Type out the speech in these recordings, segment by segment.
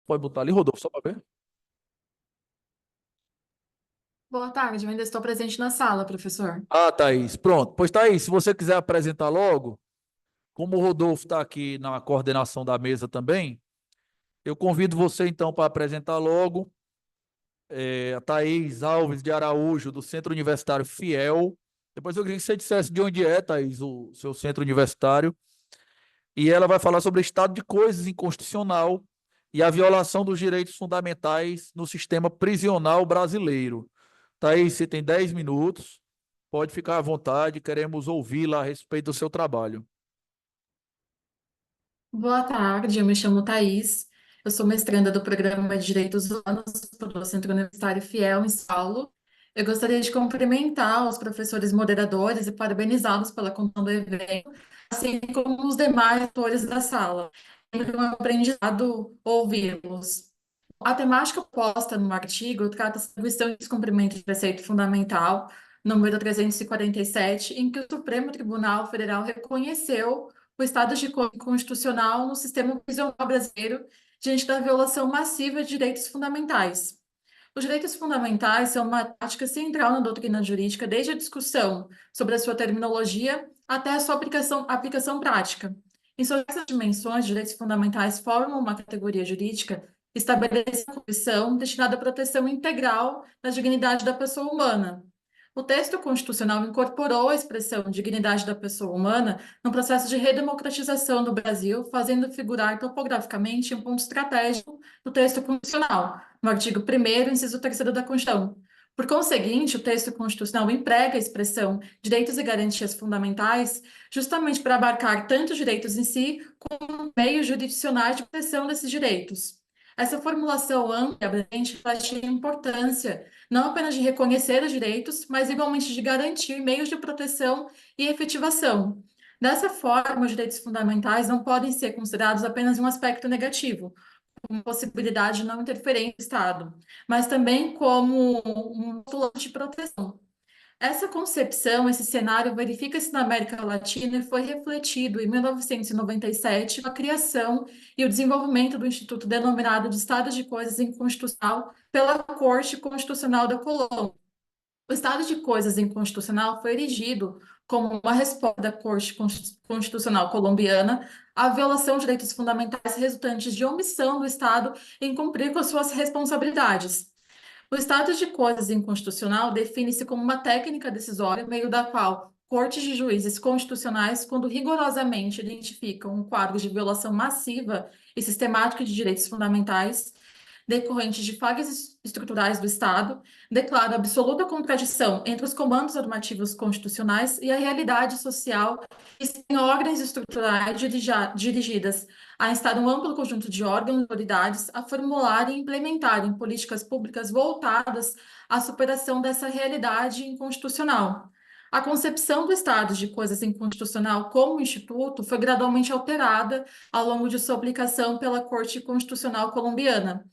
Pode botar ali, Rodolfo, só para ver. Boa tarde, eu ainda estou presente na sala, professor. Ah, Thaís, pronto. Pois, Thaís, se você quiser apresentar logo, como o Rodolfo está aqui na coordenação da mesa também, eu convido você então para apresentar logo a Thaís Alves de Araújo, do Centro Universitário Fiel. Depois eu queria que você dissesse de onde é, Thaís, o seu centro universitário. E ela vai falar sobre o estado de coisas inconstitucional e a violação dos direitos fundamentais no sistema prisional brasileiro. Thaís, você tem 10 minutos, pode ficar à vontade, queremos ouvi-la a respeito do seu trabalho. Boa tarde, eu me chamo Thaís, eu sou mestranda do Programa de Direitos Humanos do Centro Universitário Fiel, em São Paulo. Eu gostaria de cumprimentar os professores moderadores e parabenizá-los pela condução do evento, assim como os demais atores da sala. É um aprendizado ouvi-los. A temática posta no artigo trata-se da questão de descumprimento de preceito fundamental, número 347, em que o Supremo Tribunal Federal reconheceu o estado de constitucional no sistema prisional brasileiro diante da violação massiva de direitos fundamentais. Os direitos fundamentais são uma prática central na doutrina jurídica desde a discussão sobre a sua terminologia até a sua aplicação prática. Em suas diversas dimensões, os direitos fundamentais formam uma categoria jurídica estabelecida na Constituição destinada à proteção integral da dignidade da pessoa humana. O texto constitucional incorporou a expressão dignidade da pessoa humana no processo de redemocratização do Brasil, fazendo figurar topograficamente um ponto estratégico do texto constitucional, no artigo 1º, inciso 3º da Constituição. Por conseguinte, o texto constitucional emprega a expressão direitos e garantias fundamentais justamente para abarcar tanto os direitos em si, como meios jurisdicionais de proteção desses direitos. Essa formulação ampla e abrangente reflete a importância não apenas de reconhecer os direitos, mas igualmente de garantir meios de proteção e efetivação. Dessa forma, os direitos fundamentais não podem ser considerados apenas um aspecto negativo, como possibilidade de não interferência do Estado, mas também como um plano de proteção. Essa concepção, esse cenário, verifica-se na América Latina e foi refletido em 1997 com a criação e o desenvolvimento do Instituto denominado de Estado de Coisas Inconstitucional pela Corte Constitucional da Colômbia. O estado de coisas inconstitucional foi erigido como uma resposta da Corte Constitucional colombiana à violação de direitos fundamentais resultantes de omissão do Estado em cumprir com as suas responsabilidades. O estado de coisas inconstitucional define-se como uma técnica decisória, meio da qual cortes de juízes constitucionais, quando rigorosamente identificam um quadro de violação massiva e sistemática de direitos fundamentais, decorrentes de falhas estruturais do Estado, declara absoluta contradição entre os comandos normativos constitucionais e a realidade social e em ordens estruturais dirigidas a instar um amplo conjunto de órgãos e autoridades a formularem e implementarem políticas públicas voltadas à superação dessa realidade inconstitucional. A concepção do estado de coisas inconstitucional como instituto foi gradualmente alterada ao longo de sua aplicação pela Corte Constitucional colombiana.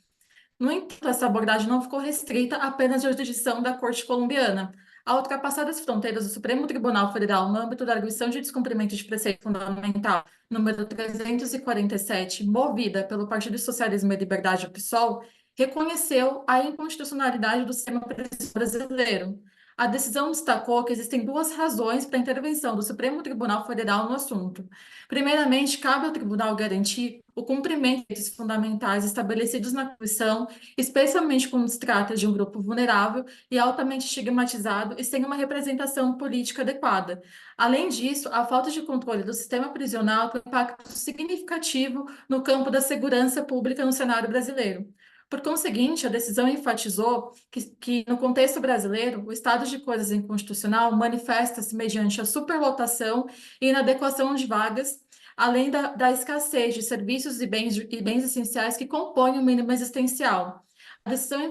No entanto, essa abordagem não ficou restrita apenas à jurisdição da Corte colombiana. Ao ultrapassar as fronteiras do Supremo Tribunal Federal no âmbito da arguição de descumprimento de preceito fundamental número 347, movida pelo Partido Socialismo e Liberdade, o PSOL, reconheceu a inconstitucionalidade do sistema prisional brasileiro. A decisão destacou que existem duas razões para a intervenção do Supremo Tribunal Federal no assunto. Primeiramente, cabe ao tribunal garantir o cumprimento de direitos fundamentais estabelecidos na Constituição, especialmente quando se trata de um grupo vulnerável e altamente estigmatizado e sem uma representação política adequada. Além disso, a falta de controle do sistema prisional tem um impacto significativo no campo da segurança pública no cenário brasileiro. Por conseguinte, a decisão enfatizou que, no contexto brasileiro, o estado de coisas inconstitucional manifesta-se mediante a superlotação e inadequação de vagas, além da escassez de serviços e bens essenciais que compõem o mínimo existencial. A decisão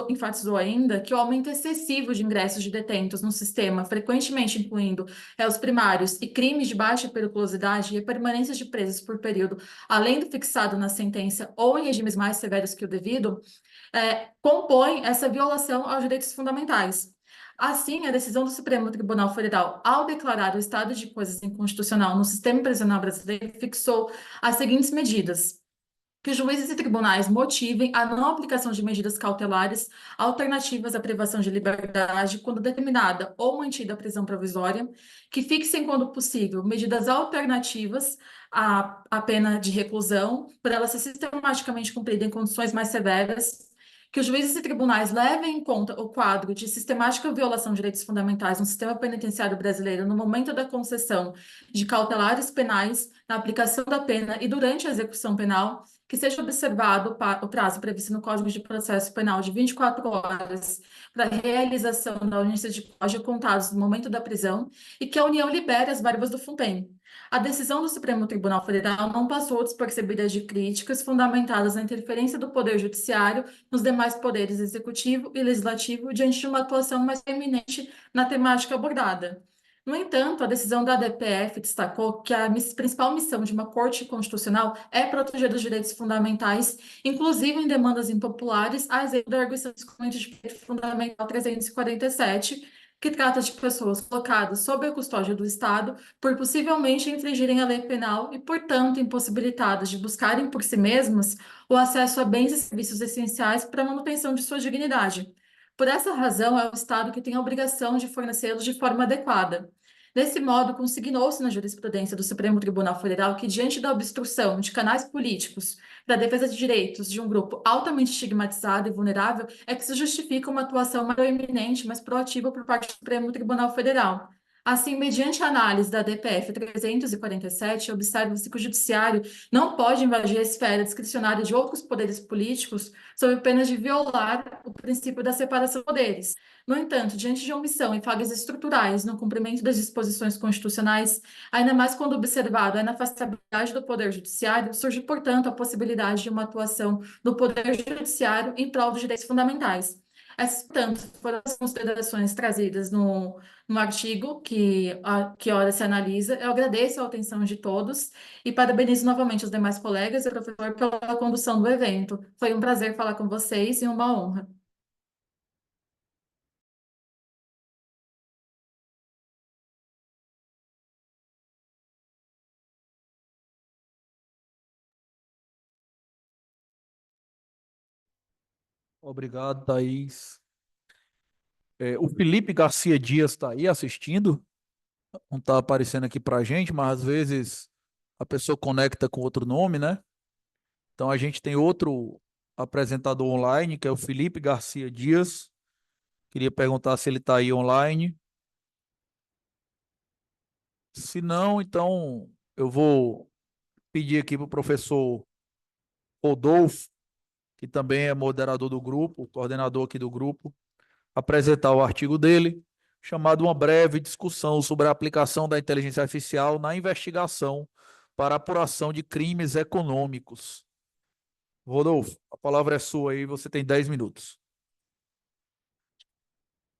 enfatizou ainda que o aumento excessivo de ingressos de detentos no sistema, frequentemente incluindo réus primários e crimes de baixa periculosidade e a permanência de presos por período além do fixado na sentença ou em regimes mais severos que o devido, compõe essa violação aos direitos fundamentais. Assim, a decisão do Supremo Tribunal Federal, ao declarar o estado de coisas inconstitucional no sistema prisional brasileiro, fixou as seguintes medidas. que juízes e tribunais motivem a não aplicação de medidas cautelares alternativas à privação de liberdade quando determinada ou mantida a prisão provisória, que fixem, quando possível, medidas alternativas à pena de reclusão, por ela ser sistematicamente cumprida em condições mais severas, que os juízes e tribunais levem em conta o quadro de sistemática violação de direitos fundamentais no sistema penitenciário brasileiro no momento da concessão de cautelares penais, na aplicação da pena e durante a execução penal, que seja observado o prazo previsto no Código de Processo Penal de 24 horas para a realização da audiência de código contados no momento da prisão e que a União libere as verbas do FUNPEN. A decisão do Supremo Tribunal Federal não passou despercebida de críticas fundamentadas na interferência do Poder Judiciário nos demais poderes executivo e legislativo diante de uma atuação mais eminente na temática abordada. No entanto, a decisão da ADPF destacou que a principal missão de uma Corte Constitucional é proteger os direitos fundamentais, inclusive em demandas impopulares, a exemplo da arguição do Documento de Direito Fundamental 347, que trata de pessoas colocadas sob a custódia do Estado por possivelmente infringirem a lei penal e, portanto, impossibilitadas de buscarem por si mesmas o acesso a bens e serviços essenciais para a manutenção de sua dignidade. Por essa razão, é o Estado que tem a obrigação de fornecê-los de forma adequada. Desse modo, consignou-se na jurisprudência do Supremo Tribunal Federal que, diante da obstrução de canais políticos da defesa de direitos de um grupo altamente estigmatizado e vulnerável, é que se justifica uma atuação mais eminente, mais proativa por parte do Supremo Tribunal Federal. Assim, mediante a análise da DPF 347, observa-se que o Judiciário não pode invadir a esfera discricionária de outros poderes políticos sob pena de violar o princípio da separação de poderes. No entanto, diante de omissão e falhas estruturais no cumprimento das disposições constitucionais, ainda mais quando observado a inafastabilidade do Poder Judiciário, surge, portanto, a possibilidade de uma atuação do Poder Judiciário em prol dos direitos fundamentais. Essas, portanto, foram as considerações trazidas no artigo que ora se analisa. Eu agradeço a atenção de todos e parabenizo novamente os demais colegas e o professor pela condução do evento. Foi um prazer falar com vocês e uma honra. Obrigado, Thaís. O Felipe Garcia Dias está aí assistindo. Não está aparecendo aqui para a gente, mas às vezes a pessoa conecta com outro nome, né? Então a gente tem outro apresentador online, que é o Felipe Garcia Dias. Queria perguntar se ele está aí online. Se não, então eu vou pedir aqui para o professor Rodolfo, que também é moderador do grupo, coordenador aqui do grupo, apresentar o artigo dele, chamado Uma Breve Discussão sobre a Aplicação da Inteligência Artificial na Investigação para Apuração de Crimes Econômicos. Rodolfo, a palavra é sua aí, você tem 10 minutos.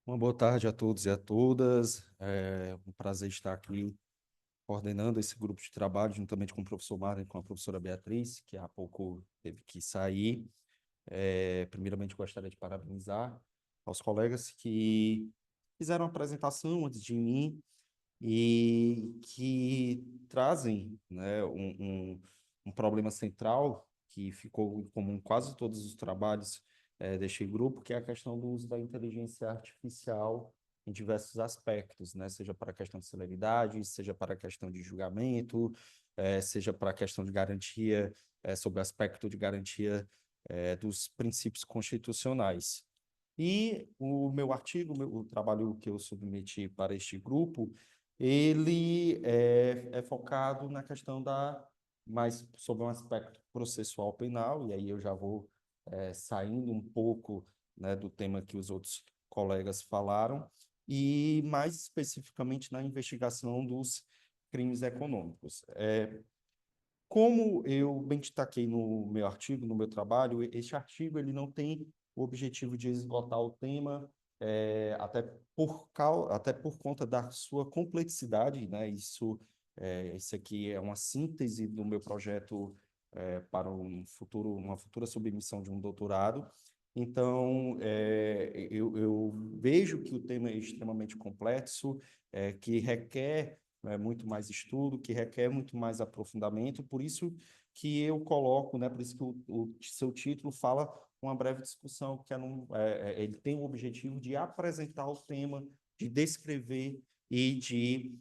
Uma boa tarde a todos e a todas. É um prazer estar aqui coordenando esse grupo de trabalho, juntamente com o professor Mário e com a professora Beatriz, que há pouco teve que sair. Primeiramente, gostaria de parabenizar aos colegas que fizeram a apresentação antes de mim e que trazem, né, um problema central que ficou em comum em quase todos os trabalhos deste grupo, que é a questão do uso da inteligência artificial em diversos aspectos, né? Seja para a questão de celeridade, seja para a questão de julgamento, seja para a questão de garantia, sobre o aspecto de garantia dos princípios constitucionais. E o meu artigo, o trabalho que eu submeti para este grupo, ele é focado na questão mais sobre um aspecto processual penal, e aí eu já vou saindo um pouco, né, do tema que os outros colegas falaram, e mais especificamente na investigação dos crimes econômicos. Como eu bem destaquei no meu artigo, no meu trabalho, este artigo ele não tem o objetivo de esgotar o tema, até por conta da sua complexidade, né? Isso aqui é uma síntese do meu projeto para uma futura submissão de um doutorado. Então, eu vejo que o tema é extremamente complexo, que requer muito mais estudo, que requer muito mais aprofundamento, por isso que eu coloco, né, por isso que o seu título fala uma breve discussão, que ele tem o objetivo de apresentar o tema, de descrever e de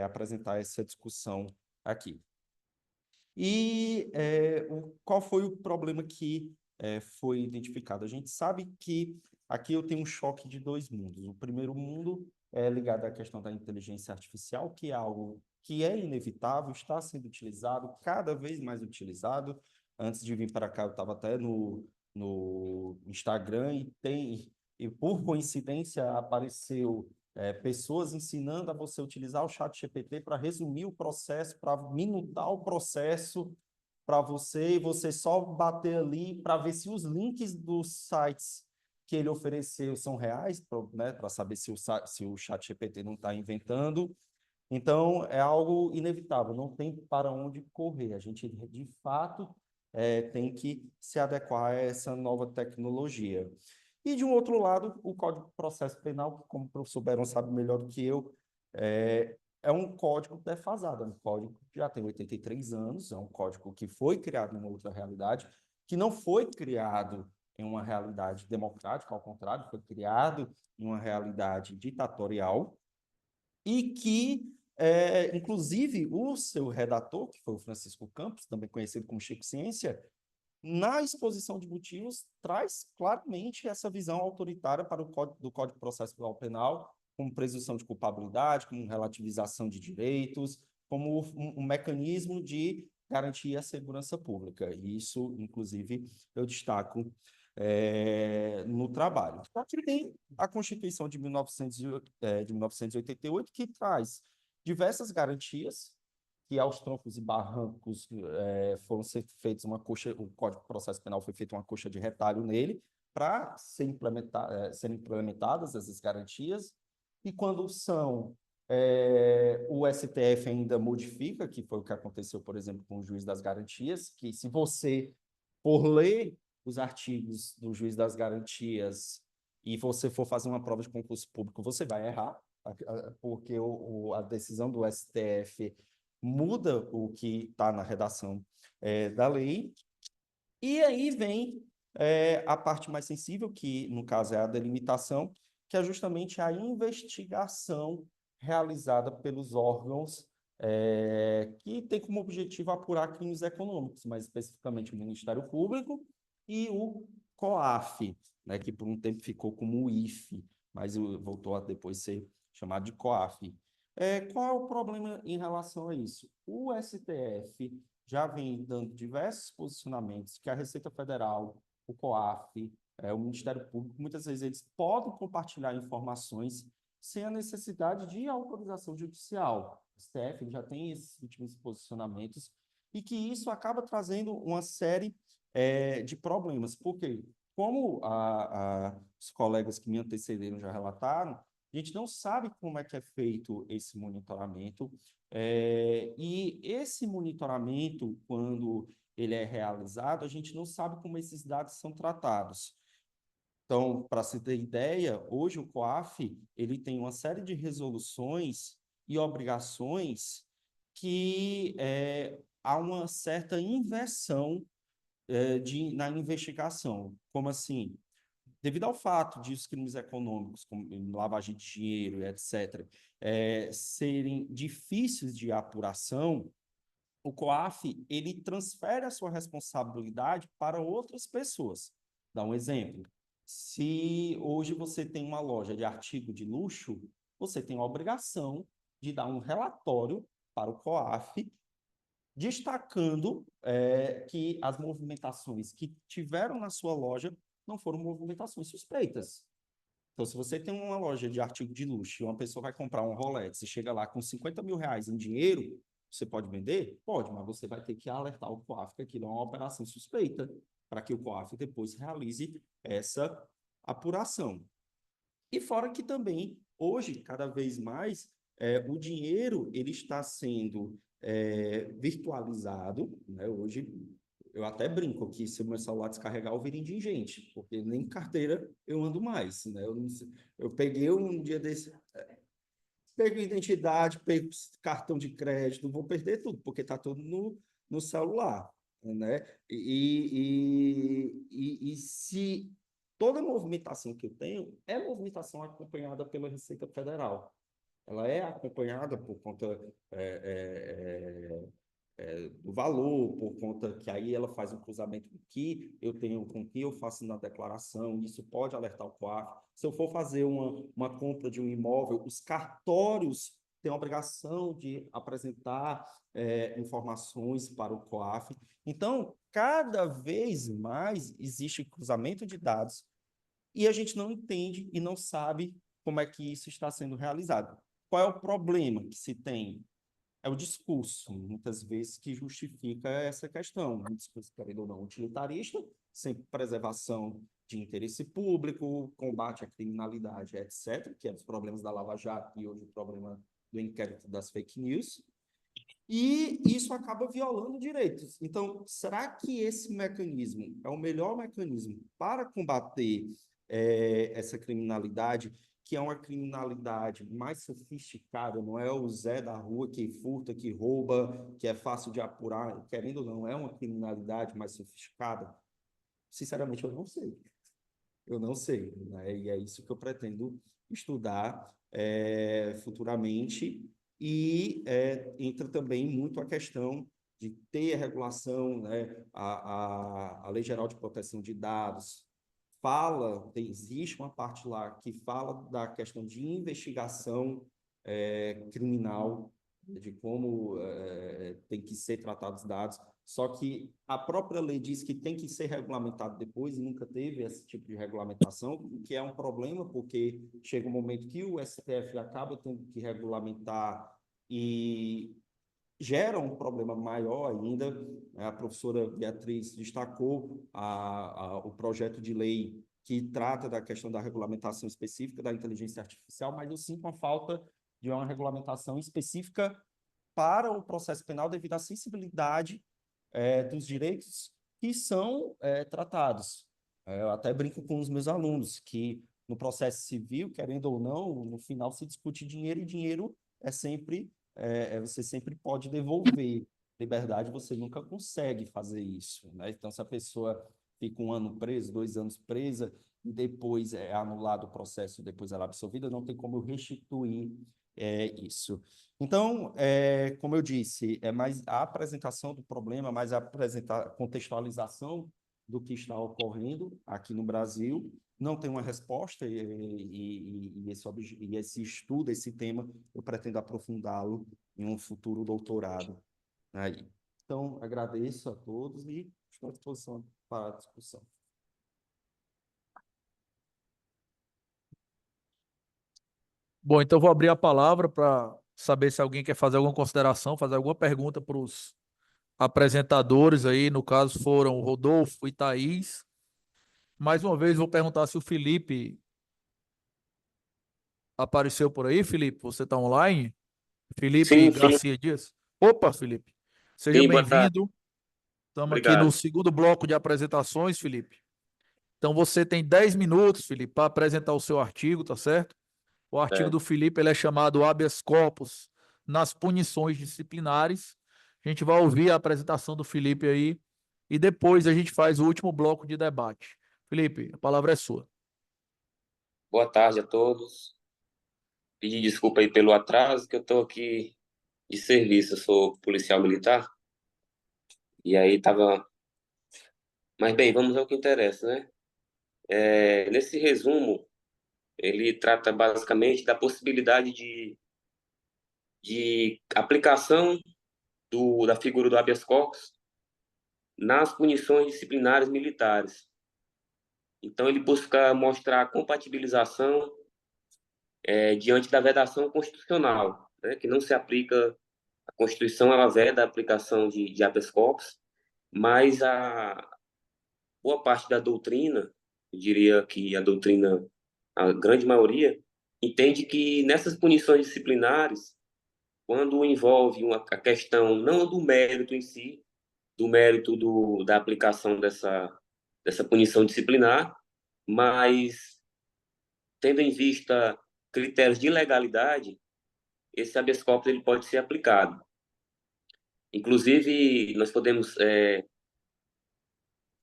apresentar essa discussão aqui. E qual foi o problema que foi identificado? A gente sabe que aqui eu tenho um choque de dois mundos. O primeiro mundo é ligado à questão da inteligência artificial, que é algo que é inevitável, está sendo utilizado, cada vez mais utilizado. Antes de vir para cá, eu estava até no Instagram e por coincidência apareceu pessoas ensinando a você utilizar o ChatGPT para resumir o processo, para minutar o processo para você, e você só bater ali para ver se os links dos sites que ele ofereceu são reais, né, para saber se o ChatGPT não está inventando. Então, é algo inevitável, não tem para onde correr. A gente, de fato, tem que se adequar a essa nova tecnologia. E, de um outro lado, o Código de Processo Penal, que, como o professor Beron sabe melhor do que eu, é um código defasado, é um código que já tem 83 anos, é um código que foi criado em uma outra realidade, que não foi criado em uma realidade democrática, ao contrário, foi criado em uma realidade ditatorial, e que, inclusive, o seu redator, que foi o Francisco Campos, também conhecido como Chico Ciência, na exposição de motivos, traz claramente essa visão autoritária para do Código de Processo Penal, como presunção de culpabilidade, como relativização de direitos, como um mecanismo de garantir a segurança pública. E isso, inclusive, eu destaco no trabalho. Aqui tem a Constituição de 1988, que traz diversas garantias, que aos troncos e barrancos foram ser feitos uma coxa, o Código de Processo Penal foi feito uma coxa de retalho nele para serem implementadas essas garantias, e quando o STF ainda modifica, que foi o que aconteceu, por exemplo, com o Juiz das Garantias, que se você for ler os artigos do Juiz das Garantias e você for fazer uma prova de concurso público, você vai errar, porque a decisão do STF muda o que está na redação da lei. E aí vem a parte mais sensível, que no caso é a delimitação, que é justamente a investigação realizada pelos órgãos que tem como objetivo apurar crimes econômicos, mais especificamente o Ministério Público e o COAF, né, que por um tempo ficou como o IFE, mas voltou a depois ser chamado de COAF. Qual é o problema em relação a isso? O STF já vem dando diversos posicionamentos que a Receita Federal, o COAF, o Ministério Público, muitas vezes eles podem compartilhar informações sem a necessidade de autorização judicial. O STF já tem esses últimos posicionamentos e que isso acaba trazendo uma série de problemas. Por quê? Como os colegas que me antecederam já relataram, a gente não sabe como é que é feito esse monitoramento, e esse monitoramento, quando ele é realizado, a gente não sabe como esses dados são tratados. Então, para se ter ideia, hoje o COAF ele tem uma série de resoluções e obrigações que há uma certa inversão na investigação. Como assim? Devido ao fato de os crimes econômicos, como lavagem de dinheiro, etc., serem difíceis de apuração, o COAF ele transfere a sua responsabilidade para outras pessoas. Dá um exemplo. Se hoje você tem uma loja de artigo de luxo, você tem a obrigação de dar um relatório para o COAF destacando que as movimentações que tiveram na sua loja não foram movimentações suspeitas. Então, se você tem uma loja de artigo de luxo e uma pessoa vai comprar um Rolex e chega lá com 50 mil reais em dinheiro, você pode vender? Pode, mas você vai ter que alertar o COAF que aquilo é uma operação suspeita, para que o COAF depois realize essa apuração. E fora que também, hoje, cada vez mais, o dinheiro ele está sendo virtualizado, né? Hoje, eu até brinco que se o meu celular descarregar, eu viro indigente, porque nem carteira eu ando mais, né? Eu peguei um dia desse, peguei identidade, peguei cartão de crédito, vou perder tudo, porque está tudo no celular. né? E se toda movimentação que eu tenho é movimentação acompanhada pela Receita Federal. Ela é acompanhada por conta do valor, por conta que aí ela faz um cruzamento com que eu tenho, com que eu faço na declaração, isso pode alertar o COAF. Se eu for fazer uma compra de um imóvel, os cartórios têm a obrigação de apresentar informações para o COAF. Então, cada vez mais existe cruzamento de dados e a gente não entende e não sabe como é que isso está sendo realizado. Qual é o problema que se tem? É o discurso, muitas vezes, que justifica essa questão. Um discurso, querendo ou não, utilitarista, sem preservação de interesse público, combate à criminalidade, etc., que é os problemas da Lava Jato e hoje o problema do inquérito das fake news. E isso acaba violando direitos. Então, será que esse mecanismo é o melhor mecanismo para combater essa criminalidade, que é uma criminalidade mais sofisticada, não é o Zé da rua que furta, que rouba, que é fácil de apurar, querendo ou não, é uma criminalidade mais sofisticada? Sinceramente, eu não sei. Eu não sei, né? E é isso que eu pretendo estudar futuramente. E entra também muito a questão de ter a regulação, né? A Lei Geral de Proteção de Dados existe uma parte lá que fala da questão de investigação criminal, de como tem que ser tratados os dados, só que a própria lei diz que tem que ser regulamentado depois e nunca teve esse tipo de regulamentação, o que é um problema, porque chega um momento que o STF acaba tendo que regulamentar e gera um problema maior ainda. A professora Beatriz destacou o projeto de lei que trata da questão da regulamentação específica da inteligência artificial, mas eu sinto uma falta de uma regulamentação específica para o processo penal devido à sensibilidade dos direitos que são tratados. Eu até brinco com os meus alunos que no processo civil, querendo ou não, no final se discute dinheiro e dinheiro é sempre, você sempre pode devolver. Liberdade, você nunca consegue fazer isso, né? Então, se a pessoa fica 1 ano presa, 2 anos presa, e depois é anulado o processo, depois ela é absolvida, não tem como eu restituir isso. Então, como eu disse, é mais a apresentação do problema, mais a contextualização do que está ocorrendo aqui no Brasil. Não tem uma resposta e esse estudo, esse tema, eu pretendo aprofundá-lo em um futuro doutorado aí. Então, agradeço a todos e estou à disposição para a discussão. Bom, então vou abrir a palavra para saber se alguém quer fazer alguma consideração, fazer alguma pergunta para os apresentadores aí, no caso foram o Rodolfo e Thaís. Mais uma vez vou perguntar se o Felipe apareceu por aí. Felipe, você está online? Felipe Sim, sim, Garcia Dias. Opa, Felipe. Seja sim, boa tarde. bem-vindo. Estamos aqui no Obrigado. segundo bloco de apresentações, Felipe. Então você tem 10 minutos, Felipe, para apresentar o seu artigo, tá certo? O artigo É, do Felipe ele é chamado Habeas Corpus nas punições disciplinares. A gente vai ouvir a apresentação do Felipe aí e depois a gente faz o último bloco de debate. Felipe, a palavra é sua. boa tarde a todos. Pedir desculpa aí pelo atraso, que eu estou aqui de serviço. Eu sou policial militar e aí tava. Mas bem, vamos ao que interessa, né? Nesse resumo, ele trata basicamente da possibilidade de aplicação da figura do habeas corpus nas punições disciplinares militares. Então, ele busca mostrar a compatibilização diante da vedação constitucional, né, que não se aplica, a Constituição ela veda a aplicação de habeas corpus, mas a boa parte da doutrina, eu diria que a doutrina, a grande maioria, entende que nessas punições disciplinares, quando envolve a questão não do mérito em si, do mérito da aplicação dessa punição disciplinar, mas tendo em vista critérios de legalidade, esse habeas corpus ele pode ser aplicado. Inclusive, nós podemos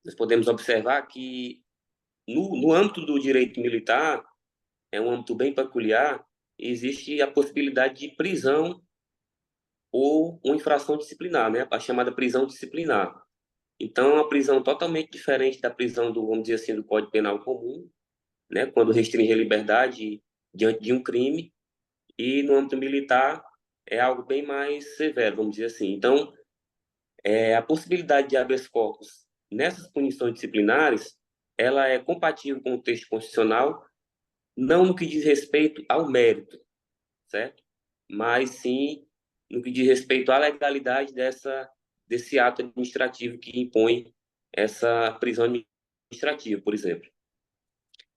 nós podemos observar que no âmbito do direito militar, é um âmbito bem peculiar, existe a possibilidade de prisão ou uma infração disciplinar, né? A chamada prisão disciplinar. Então, é uma prisão totalmente diferente da prisão do, vamos dizer assim, do Código Penal comum, né? Quando restringe a liberdade diante de um crime, e no âmbito militar é algo bem mais severo, vamos dizer assim. Então, a possibilidade de habeas corpus nessas punições disciplinares, ela é compatível com o texto constitucional, não no que diz respeito ao mérito, certo? Mas sim no que diz respeito à legalidade desse ato administrativo que impõe essa prisão administrativa, por exemplo.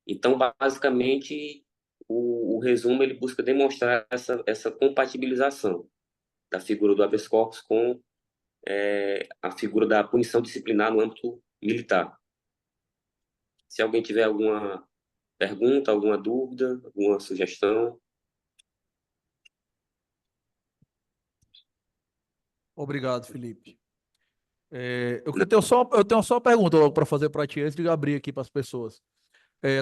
Então, basicamente, o resumo ele busca demonstrar essa compatibilização da figura do habeas corpus com a figura da punição disciplinar no âmbito militar. Se alguém tiver alguma pergunta, alguma dúvida, alguma sugestão. Obrigado, Felipe. Eu tenho só uma pergunta logo para fazer para ti, antes de abrir aqui para as pessoas.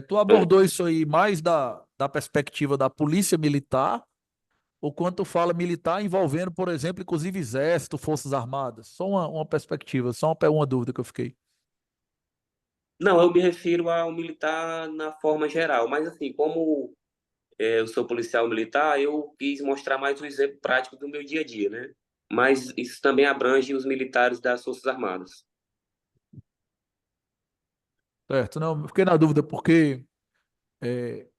Tu abordou isso aí mais da perspectiva da polícia militar, ou quando tu fala militar envolvendo, por exemplo, inclusive exército, forças armadas? Só uma perspectiva, só uma dúvida que eu fiquei. Não, eu me refiro ao militar na forma geral, mas assim, como eu sou policial militar, eu quis mostrar mais um exemplo prático do meu dia a dia, né? Mas isso também abrange os militares das Forças Armadas. Certo, não, eu fiquei na dúvida porque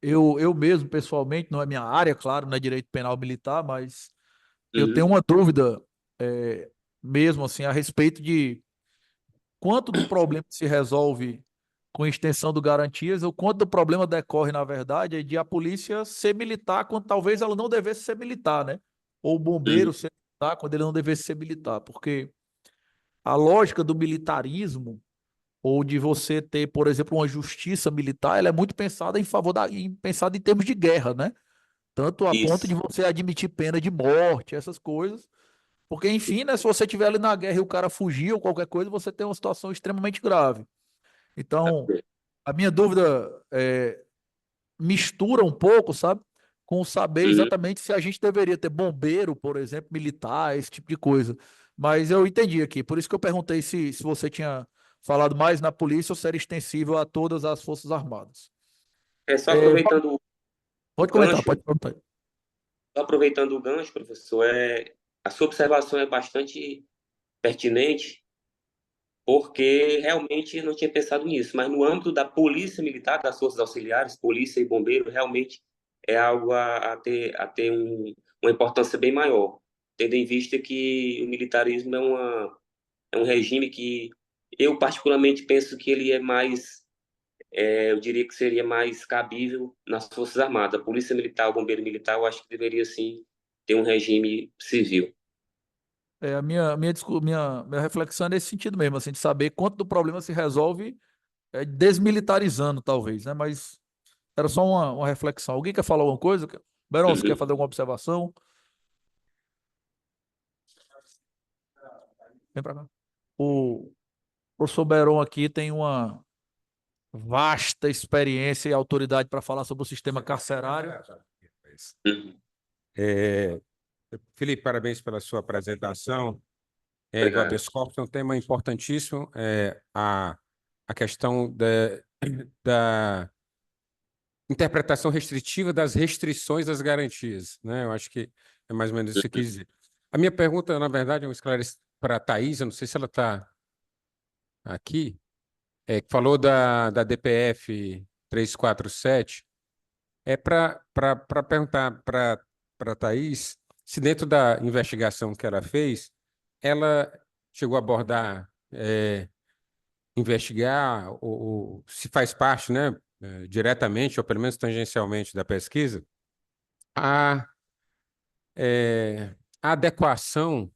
eu mesmo, pessoalmente, não é minha área, claro, não é direito penal militar, mas eu tenho Uhum, uma dúvida mesmo assim a respeito de quanto do problema se resolve com extensão do garantias, ou quanto do problema decorre, na verdade, é de a polícia ser militar quando talvez ela não devesse ser militar, né? Ou o uhum, bombeiro ser militar quando ele não devesse ser militar, porque a lógica do militarismo ou de você ter, por exemplo, uma justiça militar, ela é muito pensada em favor pensada em termos de guerra, né? Tanto a ponto de isso. você admitir pena de morte, essas coisas. Porque, enfim, né, se você estiver ali na guerra e o cara fugir ou qualquer coisa, você tem uma situação extremamente grave. Então, a minha dúvida mistura um pouco, sabe? Com saber Uhum. exatamente se a gente deveria ter bombeiro, por exemplo, militar, esse tipo de coisa. Mas eu entendi aqui, por isso que eu perguntei se você tinha falado mais na polícia ou se era extensível a todas as Forças Armadas. Só É, aproveitando o pode comentar, gancho, pode perguntar. só aproveitando o gancho, professor, a sua observação é bastante pertinente, porque realmente não tinha pensado nisso, mas no âmbito da polícia militar, das forças auxiliares, polícia e bombeiro, realmente é algo a ter uma importância bem maior, tendo em vista que o militarismo é um regime que eu particularmente penso que ele é mais, eu diria que seria mais cabível nas Forças Armadas. A Polícia Militar, o Bombeiro Militar, eu acho que deveria sim ter um regime civil. A minha reflexão é nesse sentido mesmo, assim, de saber quanto do problema se resolve desmilitarizando, talvez, né? Mas era só uma reflexão. Alguém quer falar alguma coisa? Beron, você quer Uhum. fazer alguma observação? Vem pra cá. O professor Beron aqui tem uma vasta experiência e autoridade para falar sobre o sistema carcerário. Uhum. É, Felipe, parabéns pela sua apresentação do Obrigado. habeas corpus. É um tema importantíssimo, a questão da interpretação restritiva das restrições das garantias, né? Eu acho que é mais ou menos isso que eu quis dizer. A minha pergunta, na verdade, é um esclarecimento para a Thais, eu não sei se ela está aqui, que falou da DPF 347, para perguntar para a Thais se dentro da investigação que ela fez, ela chegou a abordar, investigar, ou se faz parte, né, diretamente, ou pelo menos tangencialmente da pesquisa, a, a adequação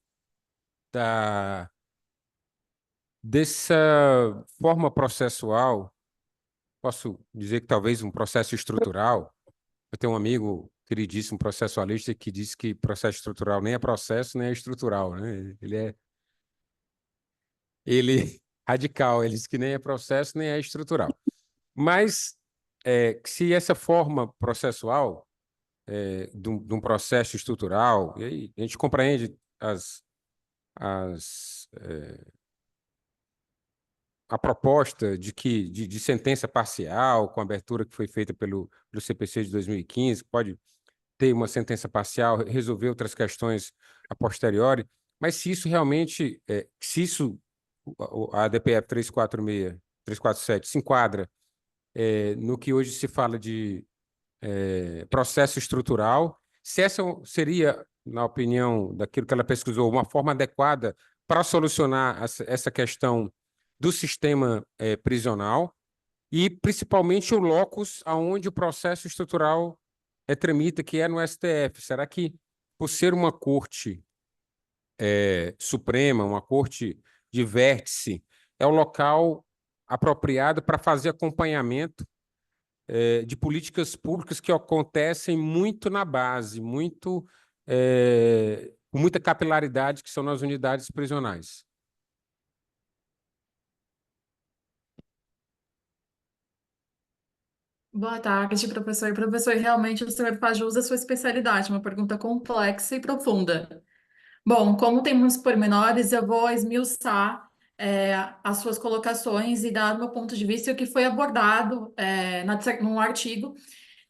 dessa forma processual, posso dizer que talvez um processo estrutural. Eu tenho um amigo queridíssimo, processualista, que diz que processo estrutural nem é processo, nem é estrutural, né? Ele radical. Ele disse que nem é processo, nem é estrutural. Mas, se essa forma processual de um processo estrutural, e aí a gente compreende a proposta de sentença parcial, com a abertura que foi feita pelo CPC de 2015, que pode ter uma sentença parcial, resolver outras questões a posteriori, mas se isso realmente, a DPF 346, 347 se enquadra no que hoje se fala de processo estrutural, se essa seria, na opinião daquilo que ela pesquisou, uma forma adequada para solucionar essa questão do sistema prisional e, principalmente, o locus aonde o processo estrutural tramita, que é no STF. Será que, por ser uma corte suprema, uma corte de vértice, é o local apropriado para fazer acompanhamento de políticas públicas que acontecem muito na base, com muita capilaridade, que são nas unidades prisionais? Boa tarde, professor. Professor, realmente o senhor faz jus à sua especialidade, uma pergunta complexa e profunda. Bom, como tem muitos pormenores, eu vou esmiuçar as suas colocações e dar o meu ponto de vista e o que foi abordado num artigo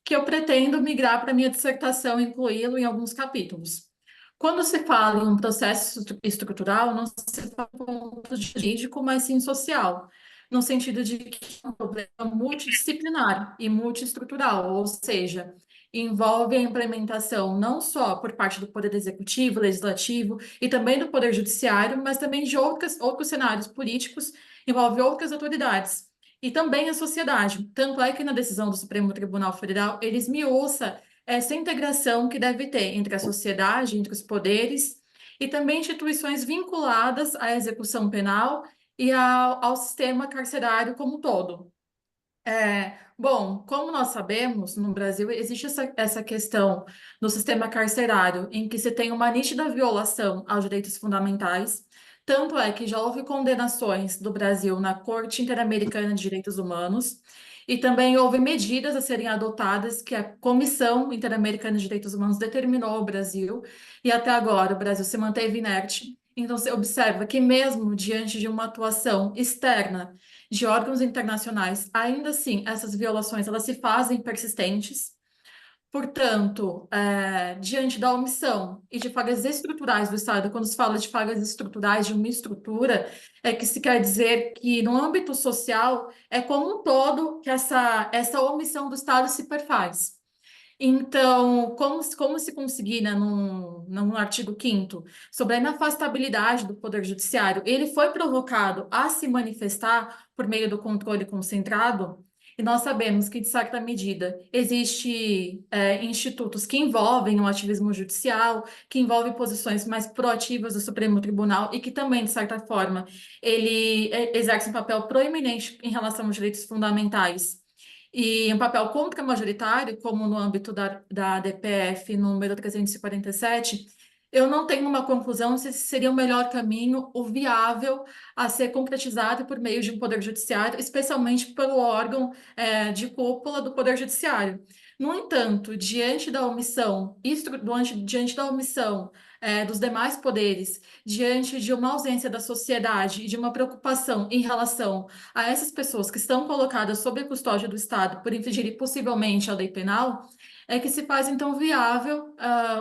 que eu pretendo migrar para minha dissertação e incluí-lo em alguns capítulos. Quando se fala em um processo estrutural, não se fala em um ponto jurídico, mas sim social, no sentido de que é um problema multidisciplinar e multiestrutural, ou seja, envolve a implementação não só por parte do Poder Executivo, Legislativo e também do Poder Judiciário, mas também de outros cenários políticos, envolve outras autoridades e também a sociedade. Tanto é que na decisão do Supremo Tribunal Federal, ele esmiuça essa integração que deve ter entre a sociedade, entre os poderes e também instituições vinculadas à execução penal e ao sistema carcerário como um todo. Bom, como nós sabemos, no Brasil existe essa questão no sistema carcerário, em que se tem uma nítida violação aos direitos fundamentais. Tanto é que já houve condenações do Brasil na Corte Interamericana de Direitos Humanos, e também houve medidas a serem adotadas que a Comissão Interamericana de Direitos Humanos determinou ao Brasil, e até agora o Brasil se manteve inerte. Então, você observa que, mesmo diante de uma atuação externa de órgãos internacionais, ainda assim, essas violações elas se fazem persistentes. Portanto, diante da omissão e de falhas estruturais do Estado, quando se fala de falhas estruturais de uma estrutura, é que se quer dizer que no âmbito social é como um todo que essa omissão do Estado se perfaz. Então, como se conseguir, né, num artigo 5º, sobre a inafastabilidade do Poder Judiciário, ele foi provocado a se manifestar por meio do controle concentrado, e nós sabemos que, de certa medida, existe institutos que envolvem o ativismo judicial, que envolvem posições mais proativas do Supremo Tribunal e que também, de certa forma, ele exerce um papel proeminente em relação aos direitos fundamentais e um papel contra-majoritário, como no âmbito da DPF número 347, eu não tenho uma conclusão se seria o melhor caminho, o viável a ser concretizado por meio de um poder judiciário, especialmente pelo órgão de cúpula do poder judiciário. No entanto, diante da omissão, diante da omissão dos demais poderes, diante de uma ausência da sociedade e de uma preocupação em relação a essas pessoas que estão colocadas sob a custódia do Estado por infringirem possivelmente a lei penal, é que se faz, então, viável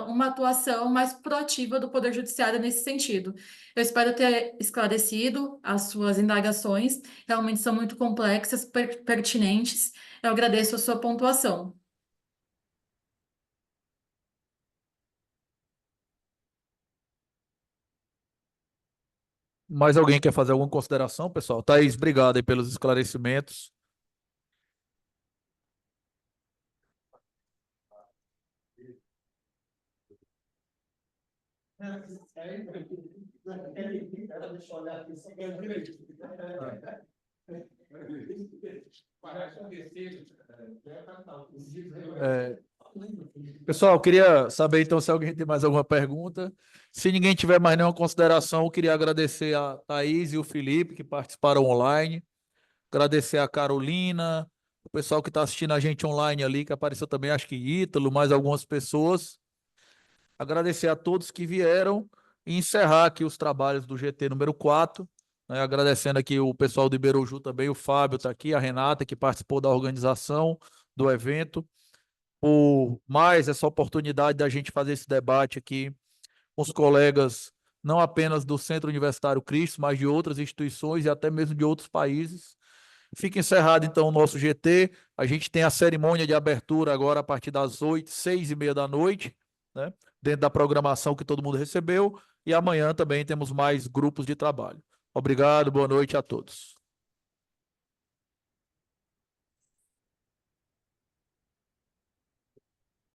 uma atuação mais proativa do Poder Judiciário nesse sentido. Eu espero ter esclarecido as suas indagações, realmente são muito complexas, pertinentes. Eu agradeço a sua pontuação. Mais alguém quer fazer alguma consideração, pessoal? Thaís, obrigado aí pelos esclarecimentos. Pessoal, eu queria saber então se alguém tem mais alguma pergunta. Se ninguém tiver mais nenhuma consideração, eu queria agradecer a Thaís e o Felipe que participaram online, agradecer a Carolina, o pessoal que está assistindo a gente online ali, que apareceu também, acho que Ítalo, mais algumas pessoas. Agradecer a todos que vieram e encerrar aqui os trabalhos do GT número 4, né? Agradecendo aqui o pessoal do Iberoju também, o Fábio está aqui, a Renata, que participou da organização do evento, por mais essa oportunidade da gente fazer esse debate aqui com os colegas, não apenas do Centro Universitário Cristo, mas de outras instituições e até mesmo de outros países. Fica encerrado, então, o nosso GT. A gente tem a cerimônia de abertura agora a partir das 6h30 da noite, né? Dentro da programação que todo mundo recebeu. E amanhã também temos mais grupos de trabalho. Obrigado, boa noite a todos.